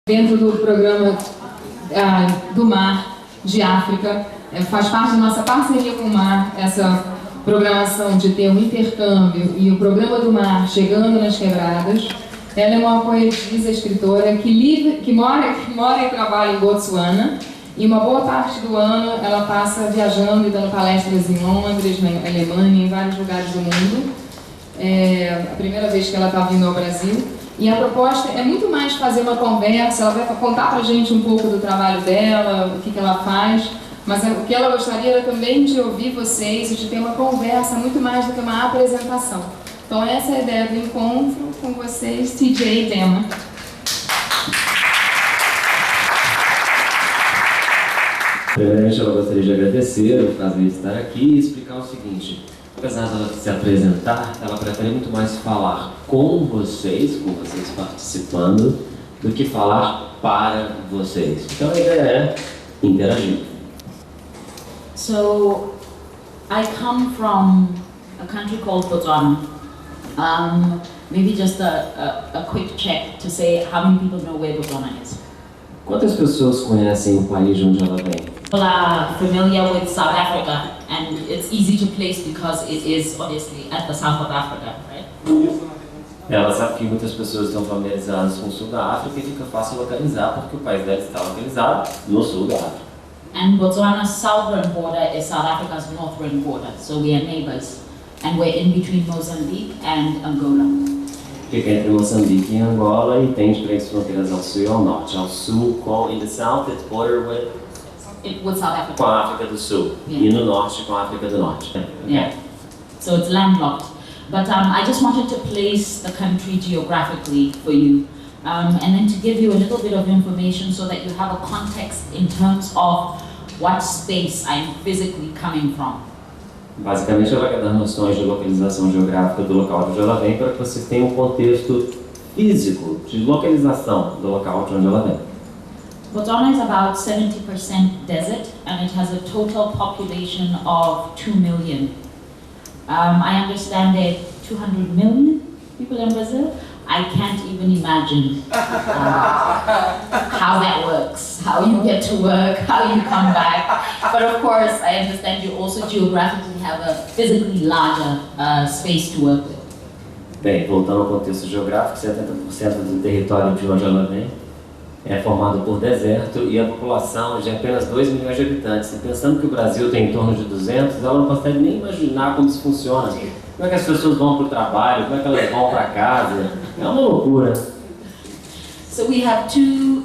Dentro do programa do Mar de África, faz parte da nossa parceria com o Mar, essa programação de ter um intercâmbio e o programa do Mar chegando nas quebradas. Ela é uma poetisa, escritora que mora e trabalha em Botsuana, e uma boa parte do ano ela passa viajando e dando palestras em Londres, na Alemanha, em vários lugares do mundo. É a primeira vez que ela está vindo ao Brasil. E a proposta é muito mais fazer uma conversa, ela vai contar pra gente um pouco do trabalho dela, o que ela faz, mas o que ela gostaria era também de ouvir vocês e de ter uma conversa muito mais do que uma apresentação. Então essa é a ideia do encontro com vocês, TJ e Dema. Primeiramente, eu gostaria de agradecer o prazer de estar aqui e explicar o seguinte. Apesar dela se apresentar, ela prefere muito mais falar com vocês participando, do que falar para vocês. Então a ideia é interagir. So, I come from a country called Botswana. Maybe just a quick check to say how many people know where Botswana is. Quantas pessoas conhecem o país de onde ela vem? People are familiar with South Africa, and it's easy to place because it is obviously at the south of Africa, right? Ela sabe que muitas pessoas estão familiarizadas com o sul da África e fica fácil localizar porque o país dela está localizado no sul da África. And Botswana's southern border is South Africa's northern border, so we are neighbors, and we're in between Mozambique and Angola. Fica entre Moçambique e Angola e tem diferentes fronteiras ao sul e ao norte. Ao sul, in the south, it's border with South Africa. Com a África do Sul. Yeah. E no norte, com a África do Norte. Okay. Yeah. So it's landlocked. But I just wanted to place the country geographically for you, and then to give you a little bit of information so that you have a context in terms of what space I'm physically coming from. Basicamente, ela quer dar noções de localização geográfica do local de onde ela vem para que vocês tenham um contexto físico de localização do local de onde ela vem. Botswana is about 70% desert, and it has a total population of 2 million. I understand there are 200 million people in Brazil. I can't even imagine how that works, how you get to work, how you come back. But of course, I understand you also geographically have a physically larger space to work with. Bem, voltando ao contexto geográfico, 70% do território de onde ela vem é formado por deserto e a população de apenas 2 milhões de habitantes. E pensando que o Brasil tem em torno de 200, ela não consegue nem imaginar como isso funciona. Como é que as pessoas vão para o trabalho, como é que elas vão para casa. É uma loucura. So we have two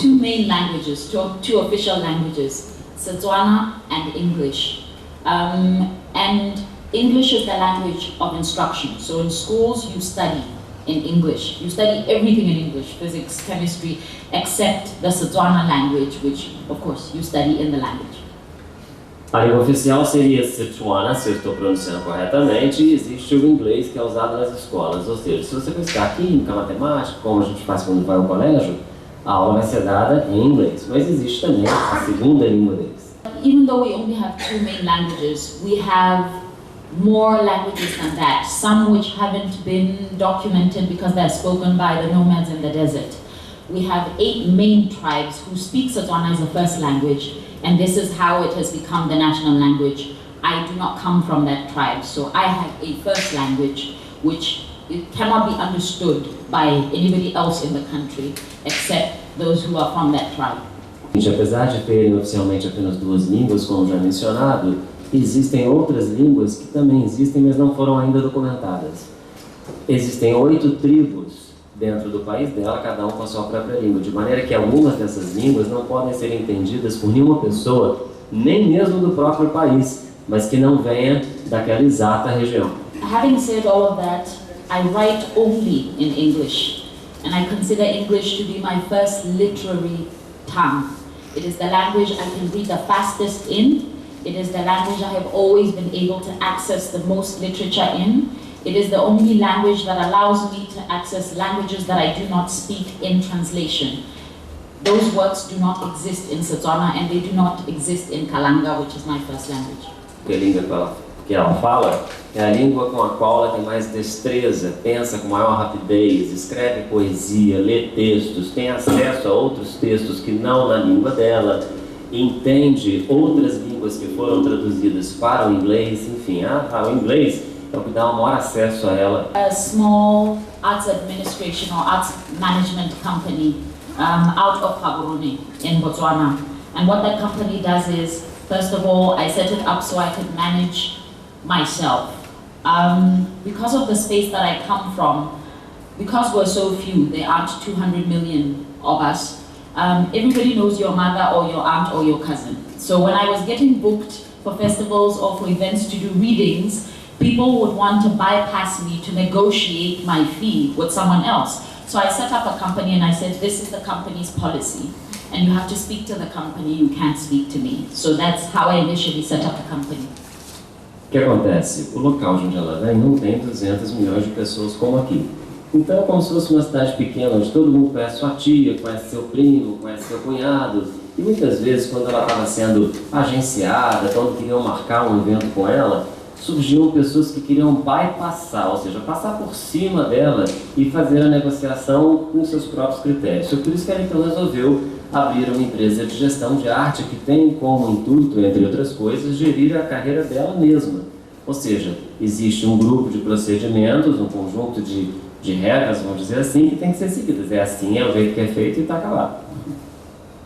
main languages, two official languages, Setswana and English. And English is the language of instruction. So in schools you study in English. You study everything in English, physics, chemistry, except the Setswana language, which, of course, you study in the language. A língua oficial seria Setswana, se eu estou pronunciando corretamente, e existe o inglês que é usado nas escolas. Ou seja, se você buscar química, matemática, como a gente faz quando vai ao colégio, a aula vai ser dada em inglês. Mas existe também a segunda língua deles. Even though we only have two main languages, we have more languages than that, some which haven't been documented because they're spoken by the nomads in the desert. We have 8 main tribes who speak Setswana as the first language, and this is how it has become the national language. I do not come from that tribe, so I have a first language which it cannot be understood by anybody else in the country except those who are from that tribe. Apesar de terem oficialmente apenas 2 línguas, como já mencionado, existem outras línguas que também existem, mas não foram ainda documentadas. Existem 8 tribos dentro do país dela, cada um com a sua própria língua, de maneira que algumas dessas línguas não podem ser entendidas por nenhuma pessoa, nem mesmo do próprio país, mas que não venha daquela exata região. Having said all of that, I write only in English, and I consider English to be my first literary tongue. It is the language I can read the fastest in. It is the language I have always been able to access the most literature in. It is the only language that allows me to access languages that I do not speak in translation. Those works do not exist in Setswana and they do not exist in Kalanga, which is my first language. A língua que ela que ela fala, é a língua com a qual ela tem mais destreza, pensa com maior rapidez, escreve poesia, lê textos, tem acesso a outros textos que não na língua dela, entende outras línguas que foram traduzidas para o inglês, enfim, o inglês é o que dá um maior acesso a ela. A small arts administration or arts management company out of Gaborone in Botswana. And what that company does is, first of all, I set it up so I could manage myself. Because of the space that I come from, because we're so few, there aren't 200 million of us, everybody knows your mother or your aunt or your cousin. So when I was getting booked for festivals or for events to do readings, people would want to bypass me to negotiate my fee with someone else. So I set up a company and I said, this is the company's policy. And you have to speak to the company, you can't speak to me. So that's how I initially set up the company. O que acontece? O local de onde ela vem não tem 200 milhões de pessoas como aqui. Então é como se fosse uma cidade pequena, onde todo mundo conhece sua tia, conhece seu primo, conhece seu cunhado. E muitas vezes, quando ela estava sendo agenciada, quando queriam marcar um evento com ela, surgiam pessoas que queriam bypassar, ou seja, passar por cima dela e fazer a negociação com seus próprios critérios. Foi por isso que ela então resolveu abrir uma empresa de gestão de arte que tem como intuito, entre outras coisas, gerir a carreira dela mesma. Ou seja, existe um grupo de procedimentos, um conjunto de regras, vamos dizer assim, que tem que ser seguidas. É assim, é o jeito que é feito e está acabado.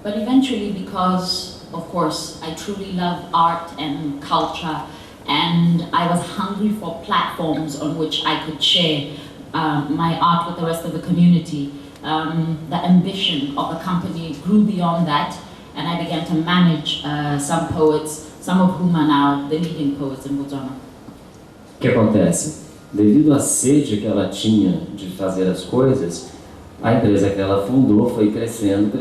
But eventually, because, of course, I truly love art and culture, and I was hungry for platforms on which I could share my art with the rest of the community. The ambition of the company grew beyond that, and I began to manage some poets, some of whom are now the leading poets in Botswana. O que acontece? Devido à sede que ela tinha de fazer as coisas, a empresa que ela fundou foi crescendo,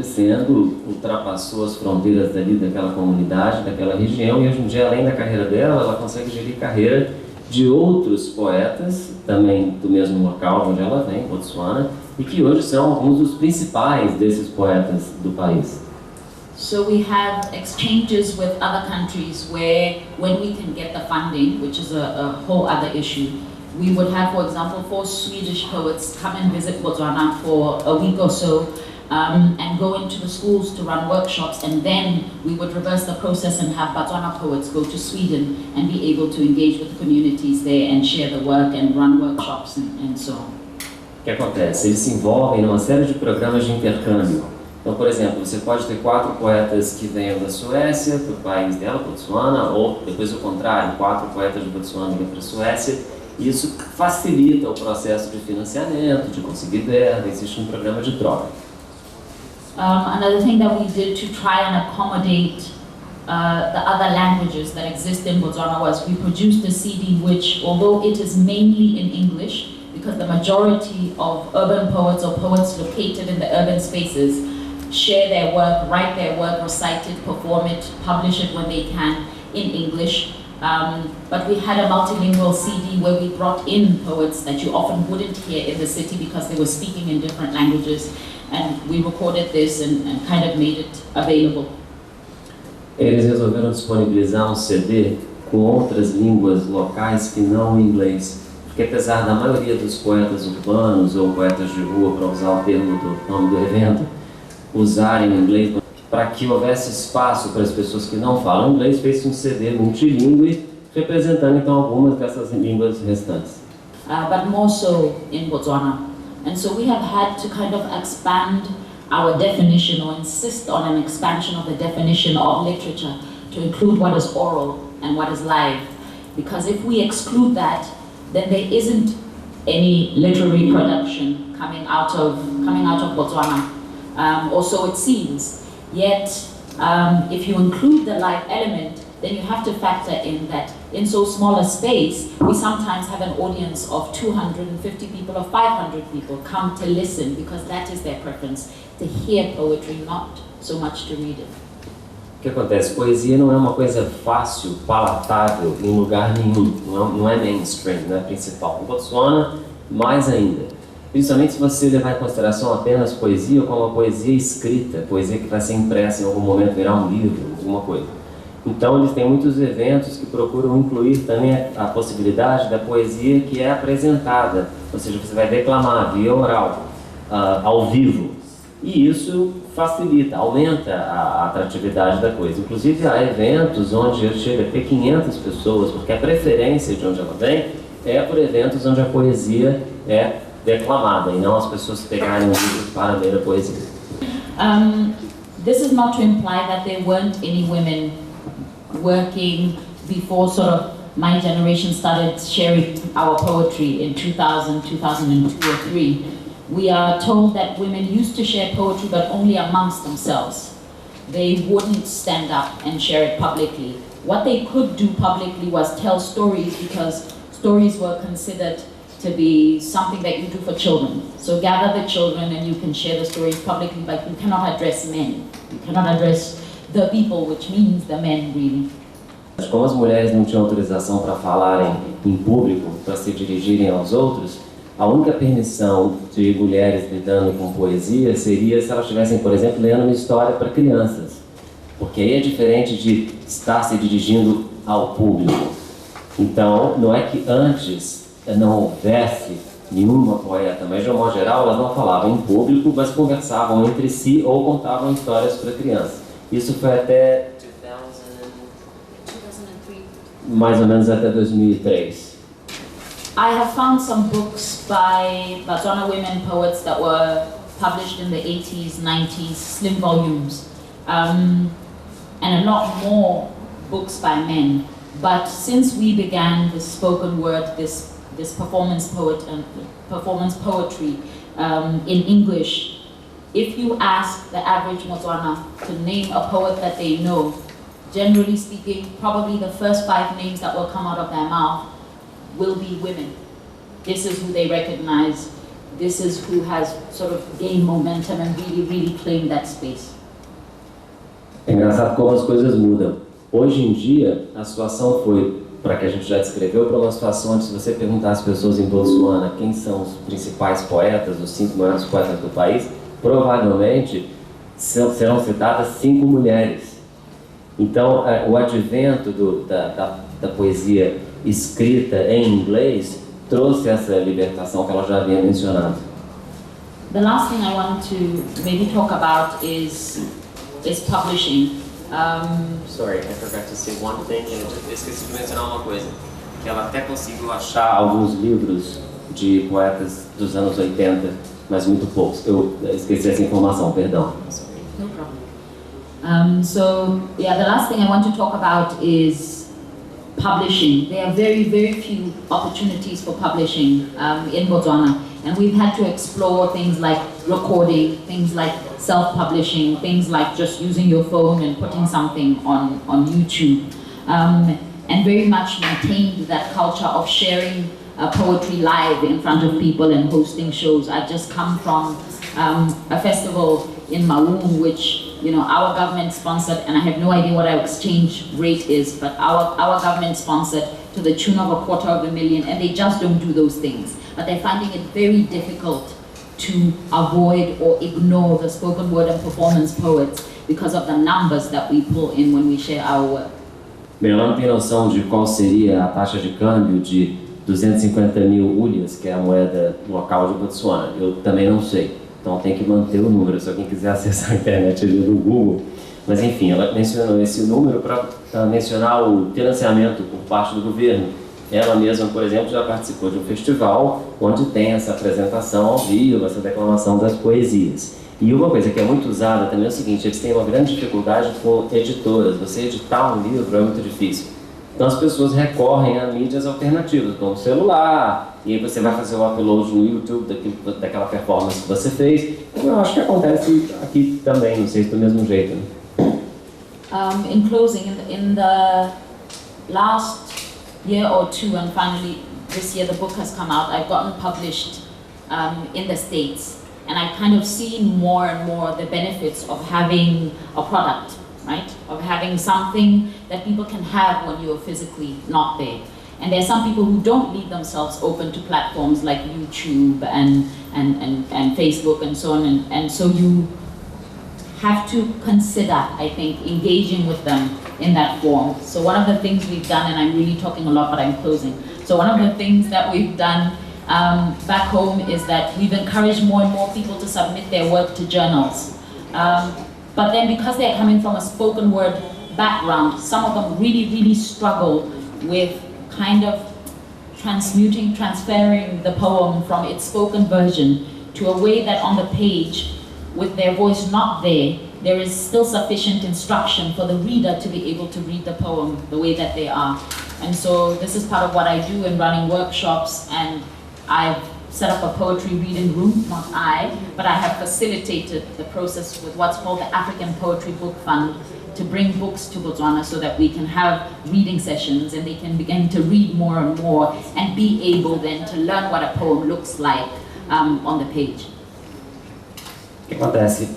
ultrapassou as fronteiras dali daquela comunidade, daquela região, e hoje em dia, além da carreira dela, ela consegue gerir carreira de outros poetas, também do mesmo local onde ela vem, Botsuana, e que hoje são alguns dos principais desses poetas do país. So we have exchanges with other countries where, when we can get the funding, which is a whole other issue, we would have, for example, 4 Swedish poets come and visit Botswana for a week or so and go into the schools to run workshops, and then we would reverse the process and have Botswana poets go to Sweden and be able to engage with the communities there and share the work and run workshops and so on. O que acontece? Eles se envolvem numa série de programas de intercâmbio. Então, por exemplo, você pode ter 4 poetas que venham da Suécia para o país dela, Botsuana, ou depois o contrário, 4 poetas de Botsuana vêm para a Suécia. Isso facilita o processo de financiamento, de conseguir verba, existe um programa de troca. Another thing that we did to try and accommodate the other languages that exist in Botswana was we produced a CD which, although it is mainly in English, because the majority of urban poets or poets located in the urban spaces share their work, write their work, recite it, perform it, publish it when they can in English. But we had a multilingual CD where we brought in poets that you often wouldn't hear in the city because they were speaking in different languages, and we recorded this and kind of made it available. Eles resolveram disponibilizar um CD com outras línguas locais que não o inglês, porque apesar da maioria dos poetas urbanos ou poetas de rua, para usar o termo do nome do evento, usarem o inglês, para que houvesse espaço para as pessoas que não falam inglês, fez um CD multilingüe, representando então algumas dessas línguas restantes. But more so in Botswana. And so we have had to kind of expand our definition or insist on an expansion of the definition of literature to include what is oral and what is live. Because if we exclude that, then there isn't any literary production coming out of Botswana, or so it seems. Yet, if you include the live element, then you have to factor in that in so small a space, we sometimes have an audience of 250 people or 500 people come to listen because that is their preference, to hear poetry, not so much to read it. O que acontece? Poesia não é uma coisa fácil, palatável em lugar nenhum, não é mainstream, não é principal. Em Botswana, mais ainda. Principalmente se você levar em consideração apenas poesia como uma poesia escrita, poesia que vai ser impressa em algum momento, virar um livro, alguma coisa. Então eles têm muitos eventos que procuram incluir também a possibilidade da poesia que é apresentada, ou seja, você vai declamar via oral, ao vivo, e isso facilita, aumenta a atratividade da coisa. Inclusive há eventos onde chega a ter 500 pessoas, porque a preferência de onde ela vem é por eventos onde a poesia é declamada, e não as pessoas pegarem um livro para ler a poesia. This is not to imply that there weren't any women working before sort of my generation started sharing our poetry in 2000, 2002 or 3. We are told that women used to share poetry but only amongst themselves. They wouldn't stand up and share it publicly. What they could do publicly was tell stories, because stories were considered to be something that you do for children. So gather the children and you can share the stories publicly, but you cannot address men. You cannot address the people, which means the men, really. Como as mulheres não tinham autorização para falarem em público, para se dirigirem aos outros, a única permissão de mulheres lidando com poesia seria se elas estivessem, por exemplo, lendo uma história para crianças. Porque aí é diferente de estar se dirigindo ao público. Então, não é que antes não houvesse nenhuma poeta, mas de um modo geral elas não falavam em público, mas conversavam entre si ou contavam histórias para crianças. Isso foi até 2003. Mais ou menos até 2003. I have found some books by Botswana women poets that were published in the 80s, 90s, slim volumes, and a lot more books by men. But since we began this spoken word, this performance poetry in English, if you ask the average Motswana to name a poet that they know, generally speaking, probably the first 5 names that will come out of their mouth will be women. This is who they recognize. This is who has sort of gained momentum and really claimed that space. É engraçado como as coisas mudam. Hoje em dia, a situação foi, para que a gente já descreveu, para uma situação onde se você perguntar às pessoas em Botsuana quem são os principais poetas, os 5 maiores poetas do país, provavelmente serão citadas 5 mulheres. Então, o advento da poesia escrita em inglês trouxe essa libertação que ela já havia mencionado. The last thing I want to maybe talk about is publishing. Sorry, I forgot to say one thing. Eu esqueci de mencionar uma coisa, que ela até conseguiu achar alguns livros de poetas dos anos 80, mas muito poucos. Eu esqueci essa informação, perdão. No problem. So, yeah, the last thing I want to talk about is publishing. There are very few opportunities for publishing in Botswana, and we've had to explore things like recording, things like self-publishing, things like just using your phone and putting something on YouTube, and very much maintained that culture of sharing poetry live in front of people and hosting shows. I've just come from a festival in Maroon, which our government sponsored, and I have no idea what our exchange rate is, but our government sponsored to the tune of $250,000, and they just don't do those things. But they're finding it very difficult to avoid or ignore the spoken word and performance poets because of the numbers that we pull in when we share our work. Bem, ela não tem noção de qual seria a taxa de câmbio de 250.000 ulhas, que é a moeda local de Botsuana. Eu também não sei, então tem que manter o número, se alguém quiser acessar a internet ali no Google. Mas enfim, ela mencionou esse número para mencionar o financiamento por parte do governo. Ela mesma, por exemplo, já participou de um festival onde tem essa apresentação ao vivo, essa declamação das poesias. E uma coisa que é muito usada também é o seguinte: eles têm uma grande dificuldade com editoras. Você editar um livro é muito difícil. Então as pessoas recorrem a mídias alternativas, como o celular, e aí você vai fazer o upload no YouTube daquela performance que você fez. Como eu acho que acontece aqui também, não sei se do mesmo jeito, né? In closing, in the last year or 2, and finally this year the book has come out, I've gotten published in the States, and I've kind of seen more and more the benefits of having a product, right? Of having something that people can have when you're physically not there. And there are some people who don't leave themselves open to platforms like YouTube and Facebook and so on, and so you have to consider, I think, engaging with them in that form. So one of the things we've done, and I'm really talking a lot, but I'm closing. So one of the things that we've done back home is that we've encouraged more and more people to submit their work to journals. But then because they're coming from a spoken word background, some of them really struggle with kind of transferring the poem from its spoken version to a way that on the page, with their voice not there is still sufficient instruction for the reader to be able to read the poem the way that they are. And so this is part of what I do in running workshops, and I've set up a poetry reading room, not I, but I have facilitated the process with what's called the African Poetry Book Fund to bring books to Botswana so that we can have reading sessions and they can begin to read more and more and be able then to learn what a poem looks like on the page. O que acontece?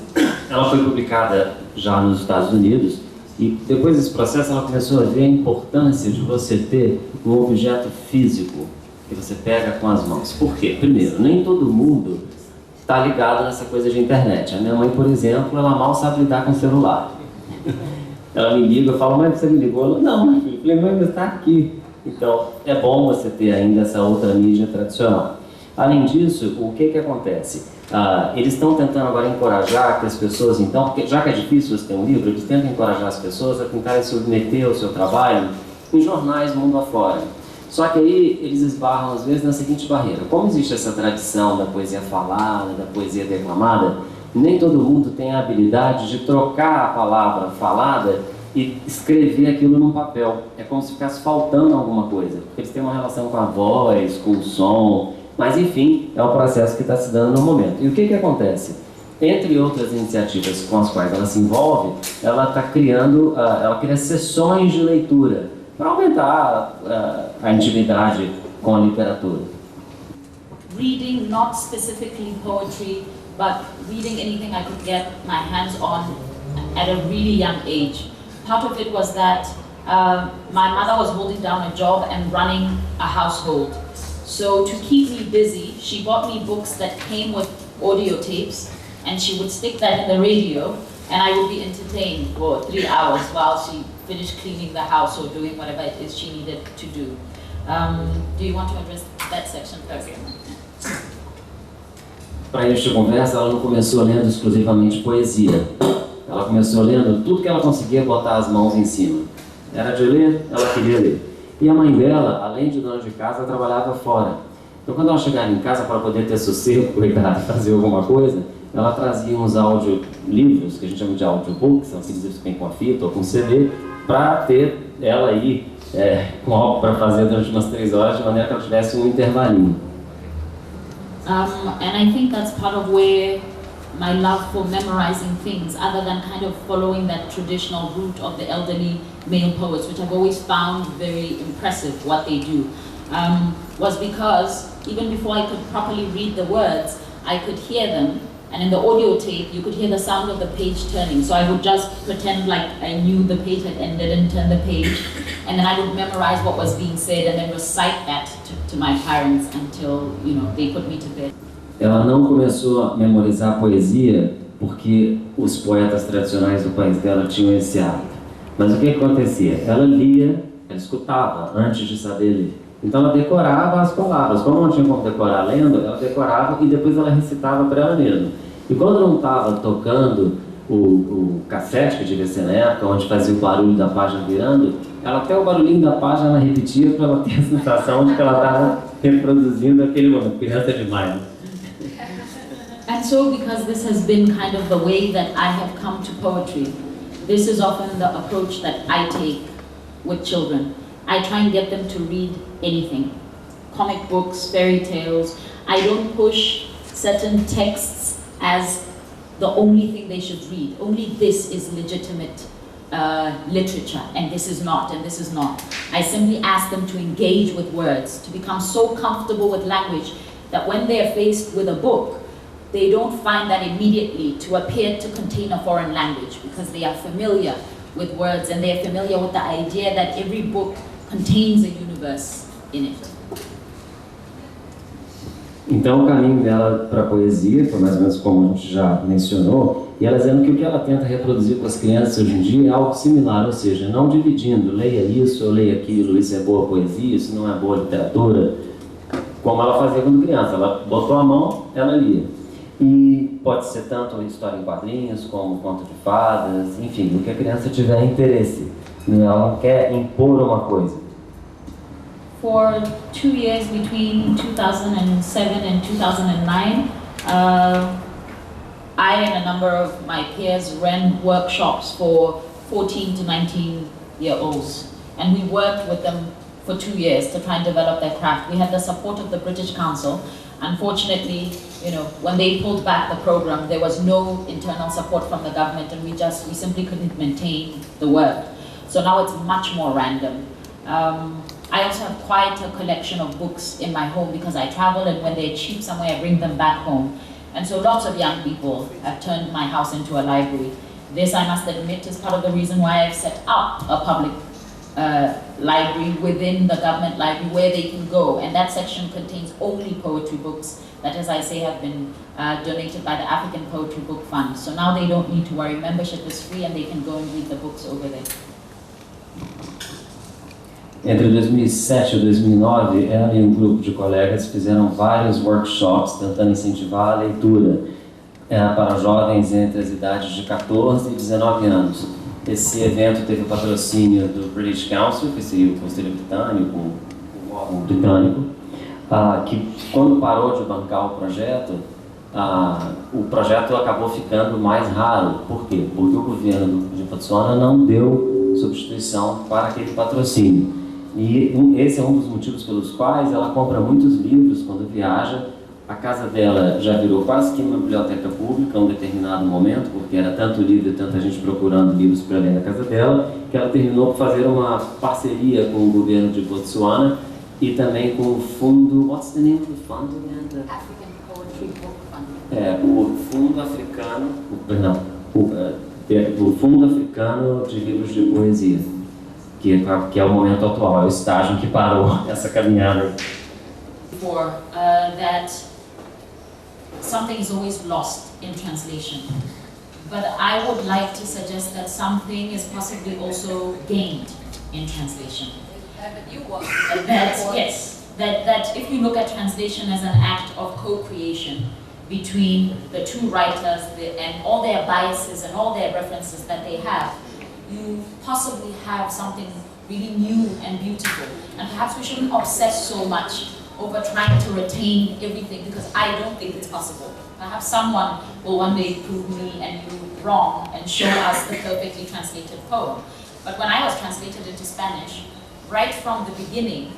Ela foi publicada já nos Estados Unidos e depois desse processo ela começou a ver a importância de você ter um objeto físico que você pega com as mãos. Por quê? Primeiro, nem todo mundo está ligado nessa coisa de internet. A minha mãe, por exemplo, ela mal sabe lidar com celular. Ela me liga, eu falo, mãe, você me ligou? Ela, não, meu filho. Eu falei, mãe, mas está aqui. Então, é bom você ter ainda essa outra mídia tradicional. Além disso, o que acontece? Eles estão tentando agora encorajar que as pessoas, então, porque já que é difícil você ter um livro, eles tentam encorajar as pessoas a tentarem submeter o seu trabalho em jornais mundo afora. Só que aí eles esbarram às vezes na seguinte barreira: como existe essa tradição da poesia falada, da poesia declamada, nem todo mundo tem a habilidade de trocar a palavra falada e escrever aquilo num papel. É como se ficasse faltando alguma coisa. Eles têm uma relação com a voz, com o som, mas enfim, é o processo que está se dando no momento. E o que acontece? Entre outras iniciativas com as quais ela se envolve, ela está criando, ela cria sessões de leitura para aumentar a intimidade com a literatura. Reading, not specifically poetry, but reading anything I could get my hands on at a really young age. Part of it was that my mother was holding down a job and running a household. So to keep me busy, she bought me books that came with audio tapes, and she would stick that in the radio, and I would be entertained for 3 hours while she finished cleaning the house or doing whatever it is she needed to do. Do you want to address that section first? Para esta conversa, ela não começou lendo exclusivamente poesia. Ela começou lendo tudo que ela conseguia botar as mãos em cima. Era de ler, ela queria ler. E a mãe dela, além de dona de casa, trabalhava fora. Então, quando ela chegava em casa para poder ter sossego, cuidar de fazer alguma coisa, ela trazia uns audiolivros, que a gente chama de audiobooks, são aqueles livros que vêm com a fita ou com CD, para ter ela aí com algo para fazer durante umas 3 horas, de maneira que ela tivesse um intervalinho. And I think that's part of where my love for memorizing things, other than kind of following that traditional route of the elderly male poets, which I've always found very impressive what they do, was because even before I could properly read the words, I could hear them, and in the audio tape you could hear the sound of the page turning. So I would just pretend like I knew the page had ended and turn the page, and then I would memorize what was being said and then recite that to my parents until, you know, they put me to bed. Ela não começou a memorizar poesia porque os poetas tradicionais do país dela tinham esse hábito. Mas o que acontecia? Ela lia, ela escutava antes de saber ler. Então ela decorava as palavras. Como não tinha como decorar lendo, ela decorava e depois ela recitava para ela mesma. E quando não estava tocando o cassete, que devia ser na época, onde fazia o barulho da página virando, ela até o barulhinho da página ela repetia para ela ter a sensação de que ela estava reproduzindo aquele momento. Criança demais. And so, because this has been kind of the way that I have come to poetry, this is often the approach that I take with children. I try and get them to read anything. Comic books, fairy tales. I don't push certain texts as the only thing they should read. Only this is legitimate literature, and this is not, and this is not. I simply ask them to engage with words, to become so comfortable with language that when they are faced with a book, they don't find that immediately to appear to contain a foreign language, because they are familiar with words and they are familiar with the idea that every book contains a universe in it. Então o caminho dela para a poesia foi mais ou menos como a gente já mencionou, e ela dizendo que o que ela tenta reproduzir com as crianças hoje em dia é algo similar, ou seja, não dividindo, leia isso ou leia aquilo, isso é boa poesia, isso não é boa literatura, como ela fazia quando criança. Ela botou a mão, ela lia. E pode ser tanto história em quadrinhos, como conto de fadas, enfim, o que a criança tiver interesse. Ela não quer impor uma coisa. For 2 years between 2007 and 2009, I and a number of my peers ran workshops for 14 to 19-year-olds. And we worked with them for 2 years to try and develop their craft. We had the support of the British Council. Unfortunately, when they pulled back the program, there was no internal support from the government, and we simply couldn't maintain the work. So now it's much more random. I also have quite a collection of books in my home because I travel, and when they're cheap somewhere, I bring them back home. And so lots of young people have turned my house into a library. This, I must admit, is part of the reason why I've set up a public library within the government library where they can go, and that section contains only poetry books that, as I say, have been donated by the African Poetry Book Fund. So now they don't need to worry, membership is free and they can go and read the books over there. Entre 2007 e 2009, ela e um grupo de colegas fizeram vários workshops tentando incentivar a leitura para jovens entre as idades de 14 e 19 anos. Esse evento teve o patrocínio do British Council, que seria o Conselho Britânico, um órgão britânico, que quando parou de bancar o projeto acabou ficando mais raro. Por quê? Porque o governo de Botsuana não deu substituição para aquele patrocínio. E esse é um dos motivos pelos quais ela compra muitos livros quando viaja. A casa dela já virou quase que uma biblioteca pública em um determinado momento, porque era tanto livro e tanta gente procurando livros para ler na casa dela, que ela terminou por fazer uma parceria com o governo de Botsuana e também com o fundo... What's the name of the fund again? African Poetry Book Fund. O Fundo Africano... o Fundo Africano de Livros de Poesia, que é o momento atual, é o estágio que parou essa caminhada. That something is always lost in translation, but I would like to suggest that something is possibly also gained in translation. That if you look at translation as an act of co-creation between the two writers and all their biases and all their references that they have, you possibly have something really new and beautiful. And perhaps we shouldn't obsess so much over trying to retain everything, because I don't think it's possible. Perhaps someone will one day prove me and you wrong and show us the perfectly translated poem. But when I was translated into Spanish, right from the beginning,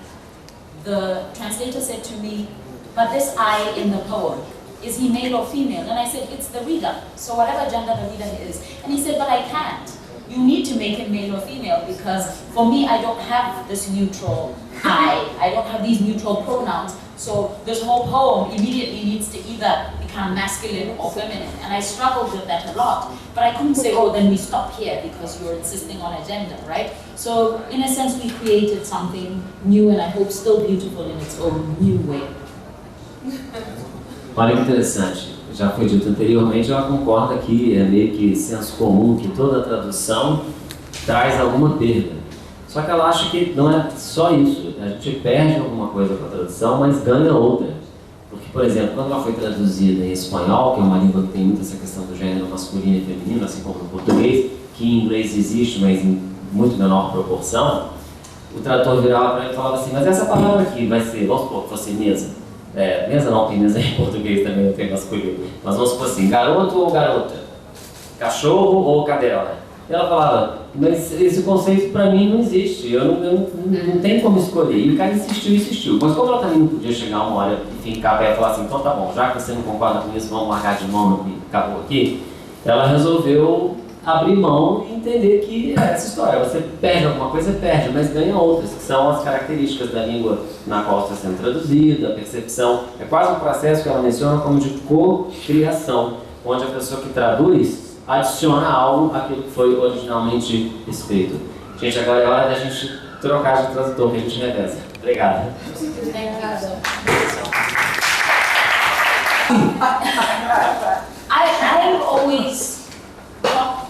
the translator said to me, but this I in the poem, is he male or female? And I said, it's the reader, so whatever gender the reader is. And he said, but I can't. You need to make him male or female, because for me, I don't have this neutral I don't have these neutral pronouns, so this whole poem immediately needs to either become masculine or feminine. And I struggled with that a lot, but I couldn't say, oh, then we stop here because you're insisting on a gender, right? So in a sense, we created something new, and I hope still beautiful in its own new way. Olha que interessante. Já foi dito anteriormente, ela concorda que é meio que senso comum que toda tradução traz alguma perda. Só que ela acha que não é só isso. A gente perde alguma coisa com a tradução, mas ganha outra. Porque, por exemplo, quando ela foi traduzida em espanhol, que é uma língua que tem muito essa questão do gênero masculino e feminino, assim como no português, que em inglês existe, mas em muito menor proporção, o tradutor virava para ele e falava assim, mas essa palavra aqui vai ser, vamos supor que fosse mesa. Mesa não, tem mesa em português também, não tem masculino. Mas vamos supor assim, garoto ou garota? Cachorro ou cadela? E ela falava, mas esse conceito para mim não existe, eu não tenho como escolher. E o cara insistiu. Mas como ela também não podia chegar uma hora e ficar perto e falar assim, então tá bom, já que você não concorda com isso, vamos largar de mão e acabou aqui, ela resolveu abrir mão e entender que é essa história, você perde alguma coisa, perde, mas ganha outras, que são as características da língua na qual está sendo traduzida, a percepção. É quase um processo que ela menciona como de co-criação, onde a pessoa que traduz adiciona algo àquilo que foi originalmente escrito. Gente, agora é hora da gente trocar de tradutor, que a gente reveza. Obrigado. I've always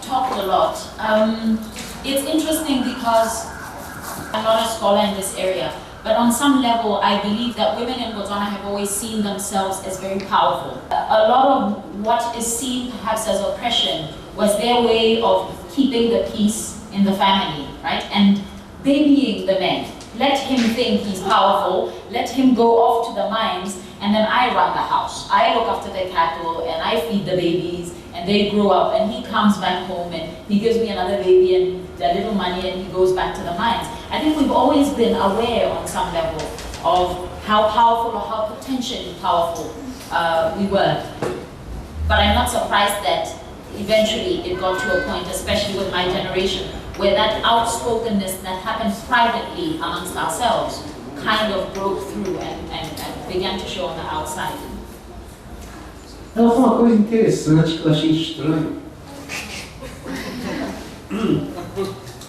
talked a lot. It's interesting because I'm not a scholar in this area, but on some level, I believe that women in Botswana have always seen themselves as very powerful. A lot of what is seen perhaps as oppression was their way of keeping the peace in the family, right? And babying the men. Let him think he's powerful, let him go off to the mines, and then I run the house. I look after the cattle, and I feed the babies, and they grow up, and he comes back home, and he gives me another baby and a little money, and he goes back to the mines. I think we've always been aware on some level of how powerful or how potentially powerful we were. But I'm not surprised that eventually it got to a point, especially with my generation, where that outspokenness that happened privately amongst ourselves kind of broke through and began to show on the outside. Ela falou uma coisa interessante que eu achei estranho.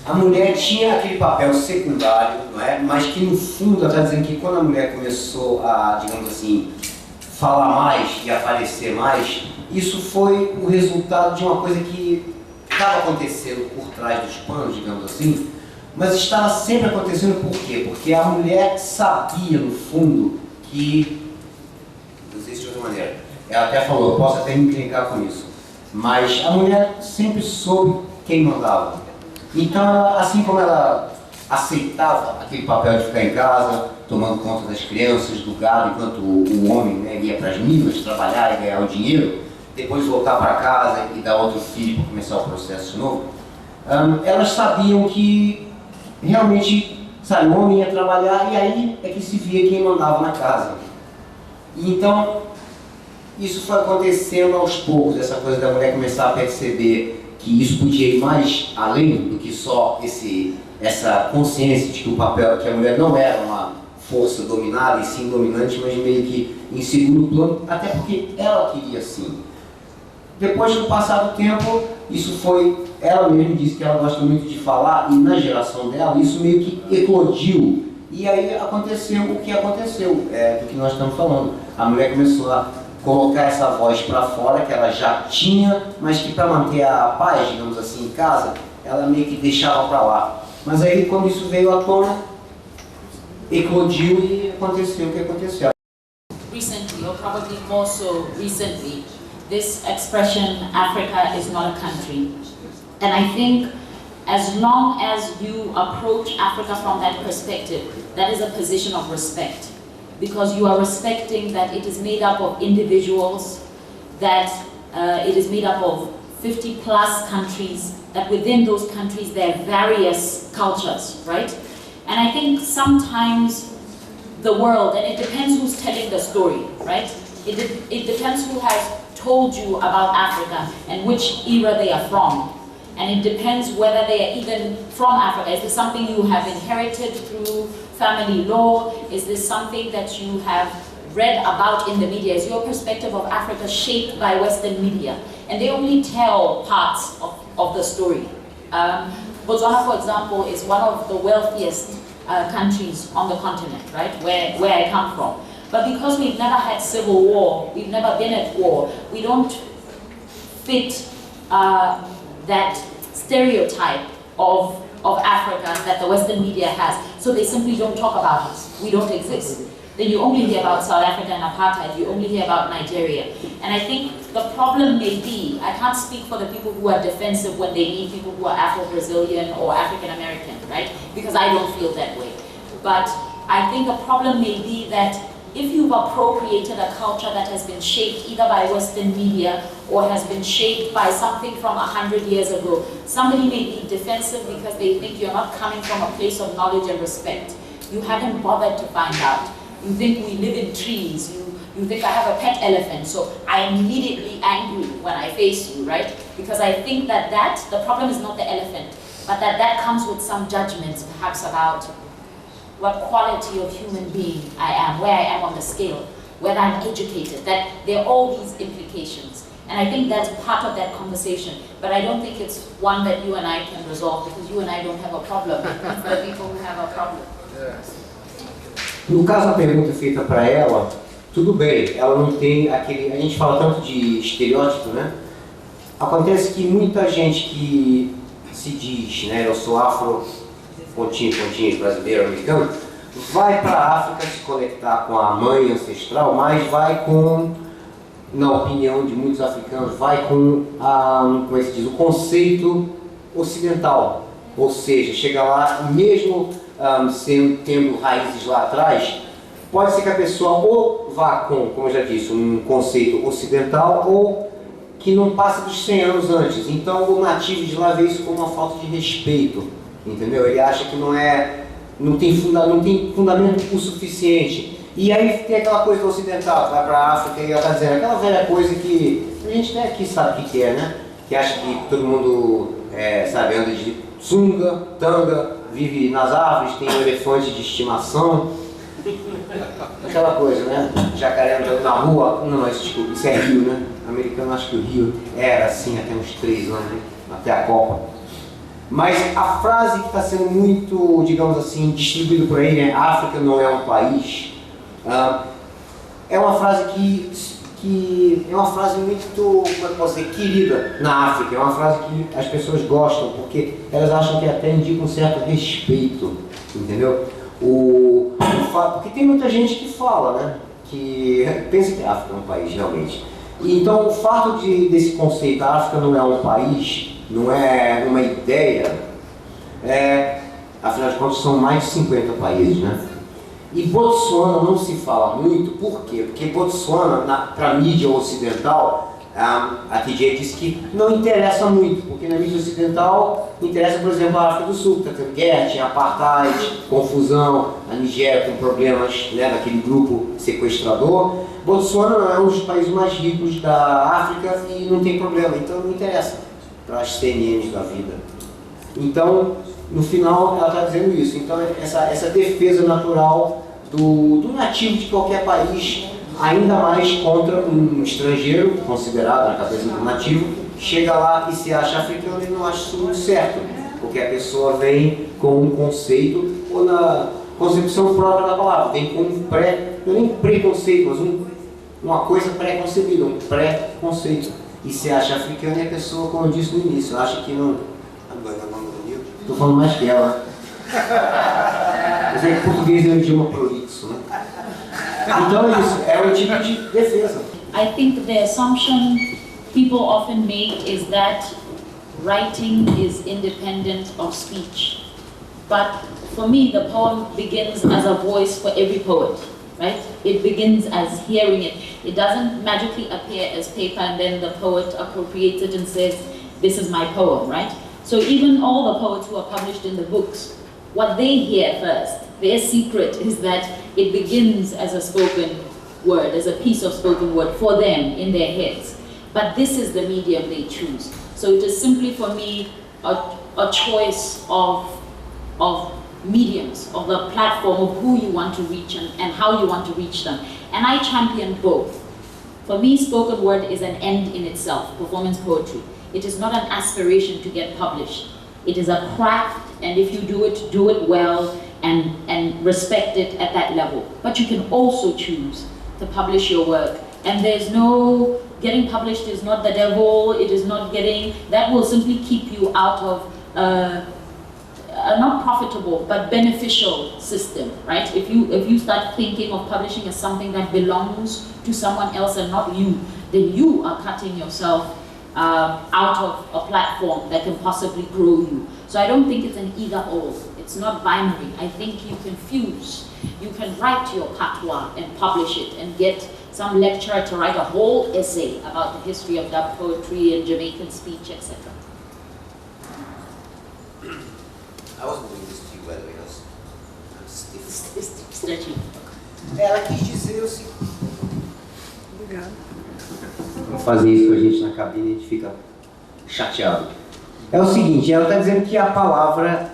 A mulher tinha aquele papel secundário, não é? Mas que no fundo ela está dizendo que quando a mulher começou a, digamos assim, falar mais e aparecer mais, isso foi o resultado de uma coisa que estava acontecendo por trás dos panos, digamos assim, mas estava sempre acontecendo por quê? Porque a mulher sabia, no fundo, que, não sei se de outra maneira, ela até falou, eu posso até me encrencar com isso, mas a mulher sempre soube quem mandava. Então, assim como ela aceitava aquele papel de ficar em casa, tomando conta das crianças, do gado, enquanto o homem, né, ia para as minas trabalhar e ganhar o dinheiro, depois voltar para casa e dar outro filho para começar o processo de novo, elas sabiam que realmente, sabe, o homem ia trabalhar e aí é que se via quem mandava na casa. E então, isso foi acontecendo aos poucos, essa coisa da mulher começar a perceber que isso podia ir mais além do que só essa consciência de que o papel, que a mulher não era uma força dominada e sim dominante, mas meio que em segundo plano, até porque ela queria sim. Depois, com o passar do tempo, isso foi, ela mesma disse que ela gosta muito de falar, e na geração dela, isso meio que eclodiu. E aí aconteceu o que aconteceu, do que nós estamos falando. A mulher começou a colocar essa voz para fora, que ela já tinha, mas que para manter a paz, digamos assim, em casa, ela meio que deixava para lá. Mas aí, quando isso veio à tona, eclodiu e aconteceu o que aconteceu. Recently, or probably more so recently, this expression, Africa is not a country. And I think as long as you approach Africa from that perspective, that is a position of respect. Because you are respecting that it is made up of individuals, that it is made up of 50 plus countries, that within those countries there are various cultures, right? And I think sometimes the world, and it depends who's telling the story, right? It depends who has told you about Africa and which era they are from. And it depends whether they are even from Africa. Is this something you have inherited through family law? Is this something that you have read about in the media? Is your perspective of Africa shaped by Western media? And they only tell parts of the story. Botswana, for example, is one of the wealthiest countries on the continent, right? Where I come from. But because we've never had civil war, we've never been at war, we don't fit that stereotype of Africa that the Western media has. So they simply don't talk about us. We don't exist. Then you only hear about South Africa and apartheid, you only hear about Nigeria. And I think the problem may be, I can't speak for the people who are defensive when they meet people who are Afro-Brazilian or African-American, right? Because I don't feel that way. But I think the problem may be that if you've appropriated a culture that has been shaped either by Western media or has been shaped by something from 100 years ago, somebody may be defensive because they think you're not coming from a place of knowledge and respect. You haven't bothered to find out. You think we live in trees. You think I have a pet elephant, so I'm immediately angry when I face you, right? Because I think that the problem is not the elephant, but that comes with some judgments perhaps about what quality of human being I am, where I am on the scale, whether I'm educated, that there are all these implications. And I think that's part of that conversation. But I don't think it's one that you and I can resolve, because you and I don't have a problem. It's the people who have a problem. No caso, a pergunta feita para ela tudo bem, ela não tem aquele... A gente fala tanto de estereótipo, né? Acontece que muita gente que se diz, né, eu sou afro, pontinho, brasileiro, americano, vai para a África se conectar com a mãe ancestral, mas vai com, na opinião de muitos africanos, vai com como é que se diz, o conceito ocidental. Ou seja, chega lá, mesmo tendo raízes lá atrás, pode ser que a pessoa ou vá com, como eu já disse, um conceito ocidental ou que não passa dos 100 anos antes. Então o nativo de lá vê isso como uma falta de respeito, entendeu? Ele acha que não tem fundamento o suficiente. E aí tem aquela coisa do ocidental, vai para a África e ela está dizendo aquela velha coisa que a gente até aqui sabe o que é, né? Que acha que todo mundo sabe, anda de sunga, tanga, vive nas árvores, tem um elefante de estimação. Aquela coisa, né? Jacaré andando na rua. Não, mas desculpa, isso é Rio, né? Americano, acho que o Rio era assim até uns 3 anos, né? Até a Copa. Mas a frase que está sendo muito, digamos assim, distribuída por aí, né? África não é um país, é uma frase que é uma frase muito, como é que eu posso dizer, querida na África. É uma frase que as pessoas gostam, porque elas acham que até indica um certo respeito, entendeu? Porque tem muita gente que fala, né? Que pensa que a África é um país, realmente. E então o fato desse conceito, a África não é um país, não é uma ideia, afinal de contas são mais de 50 países, né? E Botsuana não se fala muito, por quê? Porque Botsuana, para a mídia ocidental, a TJ disse que não interessa muito, porque na mídia ocidental interessa, por exemplo, a África do Sul, que está tendo guerra, tinha apartheid, confusão, a Nigéria com problemas, né, daquele grupo sequestrador. Botsuana não é um dos países mais ricos da África e não tem problema, então não interessa para as CNNs da vida. Então, no final, ela está dizendo isso. Então, essa defesa natural do nativo de qualquer país, ainda mais contra um estrangeiro, considerado na cabeça do nativo, chega lá e se acha africano e não acha isso muito certo, porque a pessoa vem com um conceito, ou na concepção própria da palavra, vem com um não é nem preconceito, mas uma coisa pré-concebida, um pré-conceito. E se acha africano e a pessoa, como eu disse no início, acha que não... Estou falando mais que ela. Mas é que português é um idioma prolixo, né? Então é isso, é um tipo de defesa. I think the assumption people often make is that writing is independent of speech. But for me, the poem begins as a voice for every poet, right? It begins as hearing it. It doesn't magically appear as paper and then the poet appropriates it and says, this is my poem, right? So even all the poets who are published in the books, what they hear first, their secret is that it begins as a spoken word, as a piece of spoken word for them in their heads. But this is the medium they choose. So it is simply for me a choice of mediums, of the platform of who you want to reach and how you want to reach them. And I champion both. For me, spoken word is an end in itself, performance poetry. It is not an aspiration to get published. It is a craft, and if you do it well and respect it at that level. But you can also choose to publish your work. And there's no, getting published is not the devil, it is not getting, that will simply keep you out of a not profitable, but beneficial system, right? If you start thinking of publishing as something that belongs to someone else and not you, then you are cutting yourself out of a platform that can possibly grow you. So I don't think it's an either-or. It's not binary. I think you can fuse. You can write your patois and publish it and get some lecturer to write a whole essay about the history of dub poetry and Jamaican speech, etc. I wasn't doing this to you, by the way. I'm stiff. It's stretchy. Ela quis dizer o seguinte. Obrigado. Vamos fazer isso com a gente na cabine e a gente fica chateado. É o seguinte, ela está dizendo que a palavra,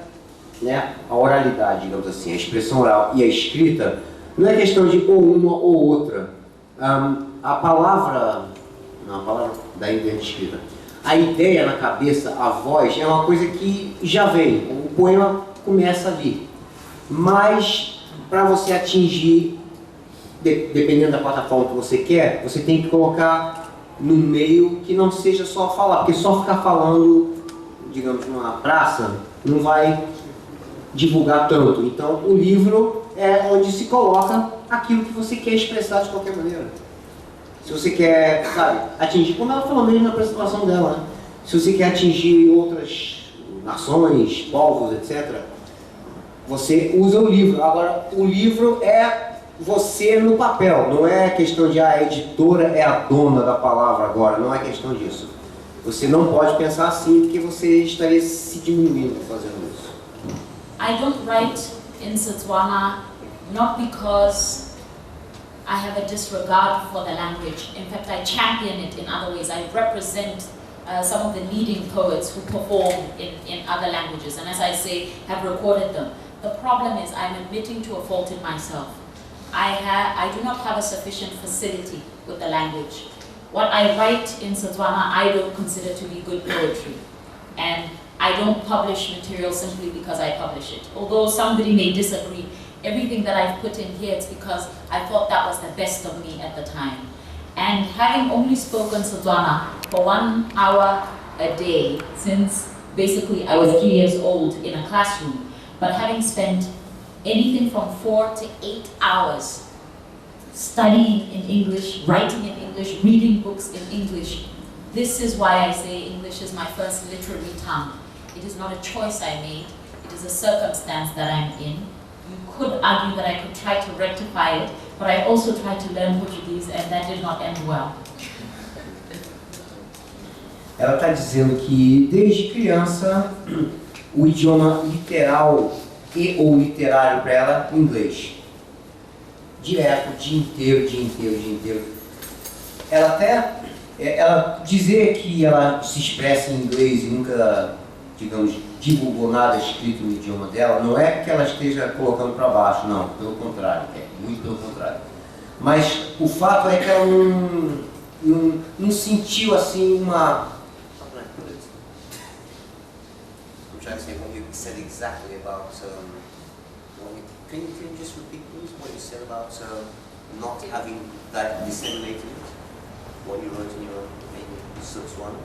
né, a oralidade, digamos assim, a expressão oral e a escrita, não é questão de ou uma ou outra. A palavra da ideia de escrita, a ideia na cabeça, a voz, é uma coisa que já vem, o poema começa ali. Mas, para você atingir dependendo da plataforma que você quer, você tem que colocar no meio que não seja só falar, porque só ficar falando, digamos, numa praça, não vai divulgar tanto. Então, o livro é onde se coloca aquilo que você quer expressar de qualquer maneira. Se você quer, sabe, atingir, como ela falou mesmo na apresentação dela, né? Se você quer atingir outras nações, povos, etc., você usa o livro. Agora, o livro é você no papel, não é questão de a editora é a dona da palavra agora, não é questão disso. Você não pode pensar assim, porque você estaria se diminuindo fazendo isso. I don't write in Setswana not because I have a disregard for the language. In fact, I champion it in other ways. I represent some of the leading poets who perform in other languages, and as I say, have recorded them. The problem is I'm admitting to a fault in myself. I do not have a sufficient facility with the language. What I write in Setswana I don't consider to be good poetry. And I don't publish material simply because I publish it. Although somebody may disagree, everything that I've put in here, it's because I thought that was the best of me at the time. And having only spoken Setswana for 1 hour a day since basically I was 3 years old in a classroom, but having spent anything from 4 to 8 hours studying in English, writing in English, reading books in English, this is why I say English is my first literary tongue. It is not a choice I made, it is a circumstance that I'm in. You could argue that I could try to rectify it, but I also tried to learn Portuguese and that did not end well. Ela está dizendo que desde criança o idioma literal ou literário para ela é o inglês. Direto, o dia inteiro, dia inteiro, dia inteiro. Ela dizer que ela se expressa em inglês e nunca, digamos, divulgou nada escrito no idioma dela, não é que ela esteja colocando para baixo, não, pelo contrário, muito pelo contrário. Mas o fato é que ela não sentiu assim uma... I'm trying to say what you said exactly about... Can you just repeat please what you said about not having that disseminated? What you wrote in your Setswana?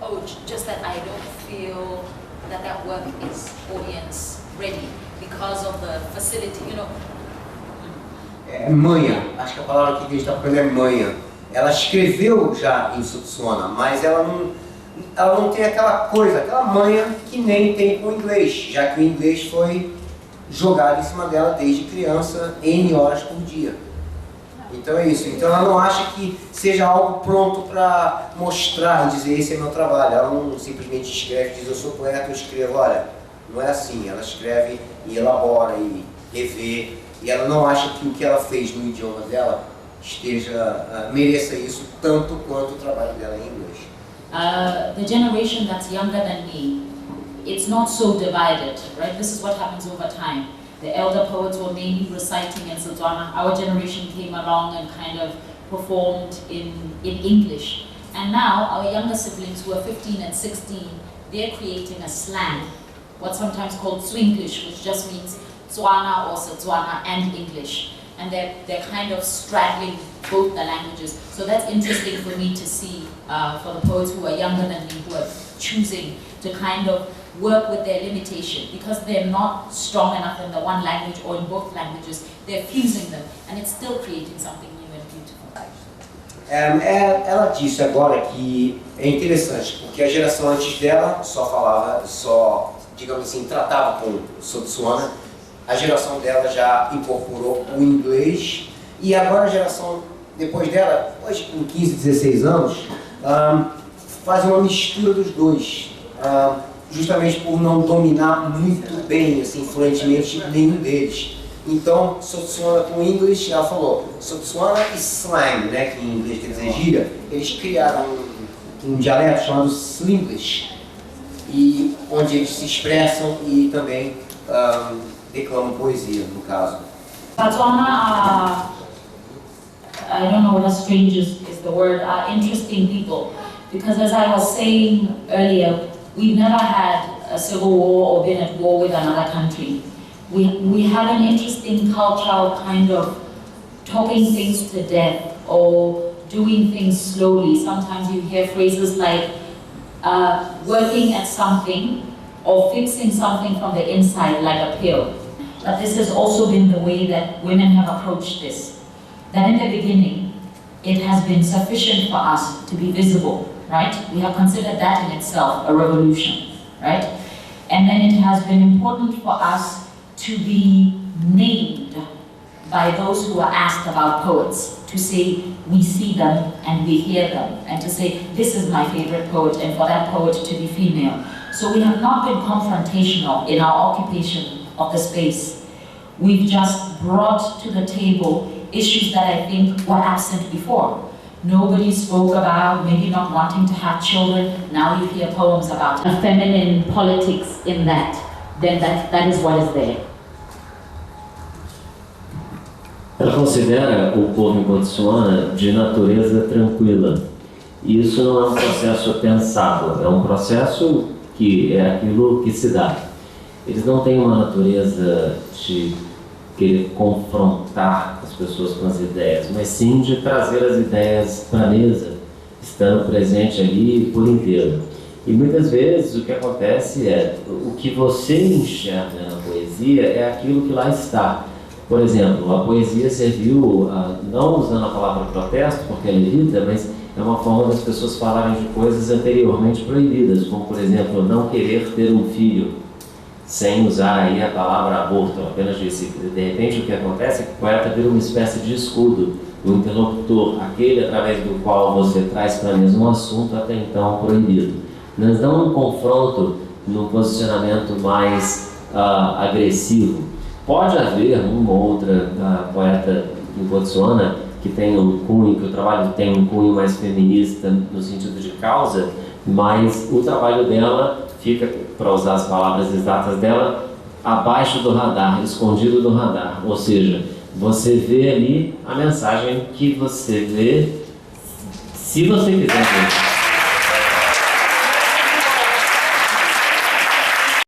Oh, just that I don't feel that work is audience ready because of the facility, you know. É manha, acho que a palavra que a gente está procurando é manha. Ela escreveu já em Setswana, mas ela não tem aquela coisa, aquela manha que nem tem com o inglês, já que o inglês foi jogado em cima dela desde criança, N horas por dia. Então é isso. Então ela não acha que seja algo pronto para mostrar e dizer esse é meu trabalho. Ela não simplesmente escreve, diz eu sou poeta, eu escrevo. Olha, não é assim. Ela escreve e elabora e revê. E ela não acha que o que ela fez no idioma dela mereça isso tanto quanto o trabalho dela em inglês. The generation that's younger than me, it's not so divided, right? This is what happens over time. The elder poets were mainly reciting in Setswana. Our generation came along and kind of performed in English. And now our younger siblings who are 15 and 16, they're creating a slang, what's sometimes called Swinglish, which just means Tswana or Setswana and English. And they're kind of straddling both the languages. So that's interesting for me to see for the poets who are younger than me, who are choosing to kind of work with their limitation because they're not strong enough in the one language or in both languages. They're fusing them and it's still creating something new and beautiful. Ela disse agora que é interessante porque a geração antes dela digamos assim, tratava com Setswana. A geração dela já incorporou o inglês e agora a geração depois dela, hoje com 15, 16 anos, faz uma mistura dos dois. Justamente por não dominar muito bem, assim, fluentemente, nenhum deles. Então, Setswana com inglês, ela falou, Setswana e slang, né, que em inglês quer dizer gíria, eles criaram um dialeto chamado Slinglish, e onde eles se expressam e também declamam poesia, no caso. Setswana I don't know whether strange is the word, are interesting people. Because as I was saying earlier, we've never had a civil war or been at war with another country. We have an interesting cultural kind of talking things to death or doing things slowly. Sometimes you hear phrases like working at something or fixing something from the inside like a pill. But this has also been the way that women have approached this. That in the beginning, it has been sufficient for us to be visible, right? We have considered that in itself a revolution, right? And then it has been important for us to be named by those who are asked about poets, to say we see them and we hear them, and to say this is my favorite poet, and for that poet to be female. So we have not been confrontational in our occupation of the space. We've just brought to the table issues that I think were absent before. Nobody spoke about maybe not wanting to have children. Now you hear poems about a feminine politics in that. Then that is what is there. Ela considera o povo em Botsuana de natureza tranquila. E isso não é um processo pensado, é um processo que é aquilo que se dá. Eles não têm uma natureza de querer confrontar as pessoas com as ideias, mas sim de trazer as ideias para a mesa, estando presente ali por inteiro. E muitas vezes o que acontece é, o que você enxerga na poesia é aquilo que lá está. Por exemplo, a poesia serviu, não usando a palavra protesto, porque ela evita, mas é uma forma das pessoas falarem de coisas anteriormente proibidas, como, por exemplo, não querer ter um filho, sem usar aí a palavra aborto, apenas disse. De repente, o que acontece é que o poeta vira uma espécie de escudo, um interlocutor, aquele através do qual você traz para mim um assunto até então proibido. Mas não um confronto num posicionamento mais agressivo. Pode haver uma ou outra poeta em Botsuana que tem um cunho, que o trabalho tem um cunho mais feminista no sentido de causa, mas o trabalho dela fica, para usar as palavras exatas dela, abaixo do radar, escondido do radar. Ou seja, você vê ali a mensagem que você vê, se você quiser ver.